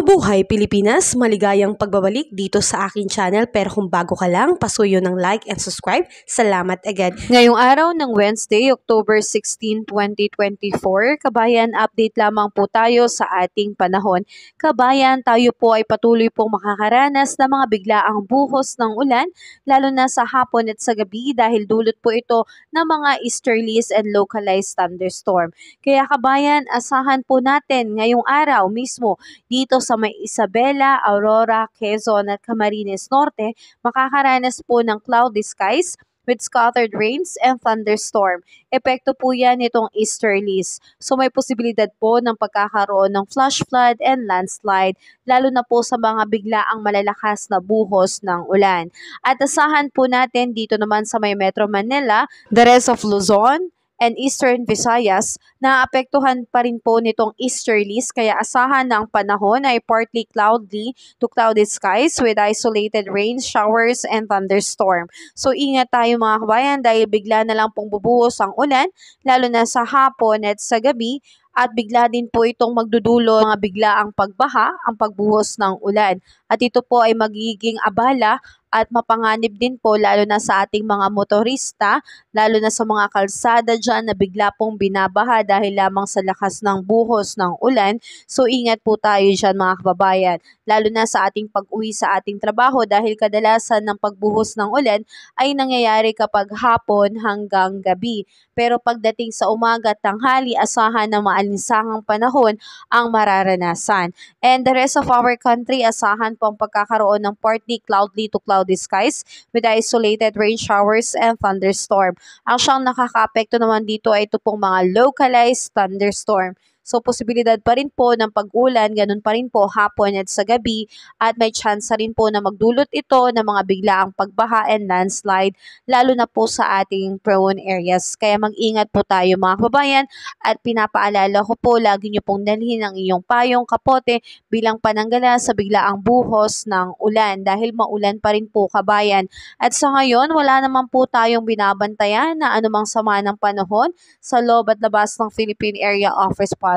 Mabuhay Pilipinas! Maligayang pagbabalik dito sa aking channel, pero kung bago ka lang, pasuyo ng like and subscribe. Salamat agad. Ngayong araw ng Wednesday, October 16, 2024, kabayan, update lamang po tayo sa ating panahon. Kabayan, tayo po ay patuloy pong makakaranas ng mga biglaang buhos ng ulan, lalo na sa hapon at sa gabi dahil dulot po ito ng mga easterlies and localized thunderstorm. Kaya kabayan, asahan po natin ngayong araw mismo dito sa may Isabela, Aurora, Quezon at Camarines Norte, makakaranas po ng cloudy skies with scattered rains and thunderstorm. Epekto po yan itong easterlies. So may posibilidad po ng pagkakaroon ng flash flood and landslide, lalo na po sa mga biglaang malalakas na buhos ng ulan. At asahan po natin dito naman sa may Metro Manila, the rest of Luzon, and Eastern Visayas, naapektuhan pa rin po nitong easterlies kaya asahan na ang panahon ay partly cloudy to cloudy skies with isolated rain, showers, and thunderstorm. So ingat tayo mga kabayan dahil bigla na lang pong bubuhos ang ulan, lalo na sa hapon at sa gabi, at bigla din po itong magdudulo mga biglaang pagbaha, ang pagbuhos ng ulan. At ito po ay magiging abala at mapanganib din po lalo na sa ating mga motorista, lalo na sa mga kalsada dyan na bigla pong binabaha dahil lamang sa lakas ng buhos ng ulan. So ingat po tayo dyan mga kababayan, lalo na sa ating pag-uwi sa ating trabaho dahil kadalasan ng pagbuhos ng ulan ay nangyayari kapag hapon hanggang gabi. Pero pagdating sa umaga at tanghali, asahan ng maalinsangang panahon ang mararanasan. And the rest of our country, asahan po ang pagkakaroon ng partly cloudy to cloudy skies with isolated rain showers and thunderstorm. Ang siyang nakakaapekto naman dito ay ito pong mga localized thunderstorm. So, posibilidad pa rin po ng pag-ulan, ganun pa rin po hapon at sa gabi, at may chance rin po na magdulot ito ng mga biglaang pagbaha and landslide, lalo na po sa ating prone areas. Kaya mag-ingat po tayo mga kababayan, at pinapaalala ko po, lagi nyo pong dalhin ang iyong payong, kapote, bilang pananggala sa biglaang buhos ng ulan, dahil maulan pa rin po kabayan. At sa ngayon, wala naman po tayong binabantayan na anumang sama ng panahon sa loob at labas ng Philippine Area of Responsibility.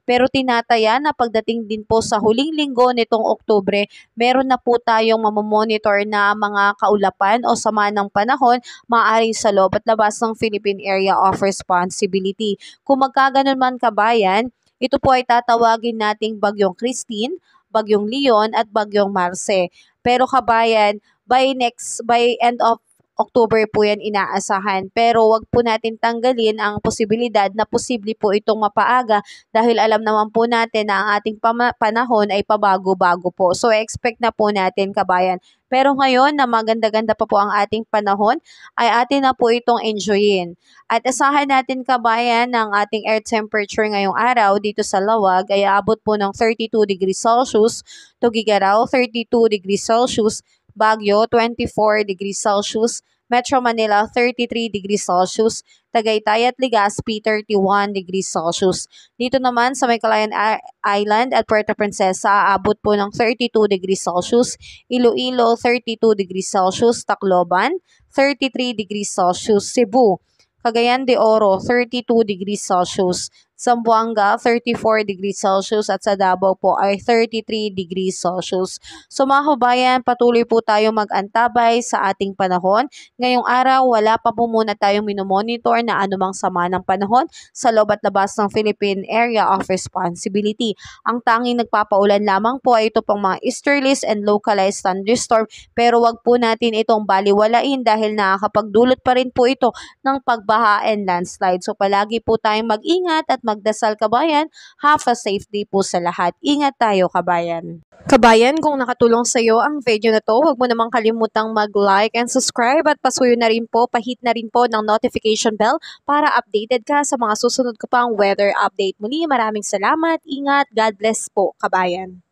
Pero tinataya na pagdating din po sa huling linggo nitong Oktubre, meron na po tayong mamomonitor na mga kaulapan o sama ng panahon maaaring sa loob at labas ng Philippine Area of Responsibility. Kung magkaganon man kabayan, ito po ay tatawagin nating Bagyong Christine, Bagyong Leon at Bagyong Marce. Pero kabayan, by end of October po yan inaasahan. Pero wag po natin tanggalin ang posibilidad na posible po itong mapaaga dahil alam naman po natin na ang ating panahon ay pabago-bago po. So expect na po natin kabayan. Pero ngayon na maganda-ganda pa po ang ating panahon ay atin na po itong enjoyin. At asahan natin kabayan ng ating air temperature ngayong araw dito sa Lawag ay aabot po ng 32 degrees Celsius, Tuguegarao 32 degrees Celsius, Baguio, 24 degrees Celsius, Metro Manila, 33 degrees Celsius, Tagaytay at Legazpi, 31 degrees Celsius. Dito naman sa may Calayan Island at Puerto Princesa, aabot po ng 32 degrees Celsius, Iloilo, 32 degrees Celsius, Tacloban, 33 degrees Celsius, Cebu, Cagayan de Oro, 32 degrees Celsius, Zamboanga, 34 degrees Celsius at sa Davao po ay 33 degrees Celsius. So mga kabayan, patuloy po tayong mag-antabay sa ating panahon. Ngayong araw, wala pa po muna tayong minomonitor na anumang sama ng panahon sa loob at labas ng Philippine Area of Responsibility. Ang tanging nagpapaulan lamang po ay ito pong mga easterlies and localized thunderstorm, pero wag po natin itong baliwalain dahil nakakapagdulot pa rin po ito ng pagbaha and landslide. So palagi po tayong mag-ingat at magdasal kabayan. Have a safe day po sa lahat. Ingat tayo kabayan. Kabayan, kung nakatulong sa iyo ang video na to, huwag mo namang kalimutang mag-like and subscribe at pasuyo na rin po, pahit na rin po ng notification bell para updated ka sa mga susunod ko pang weather update. Muli, maraming salamat, ingat, God bless po kabayan.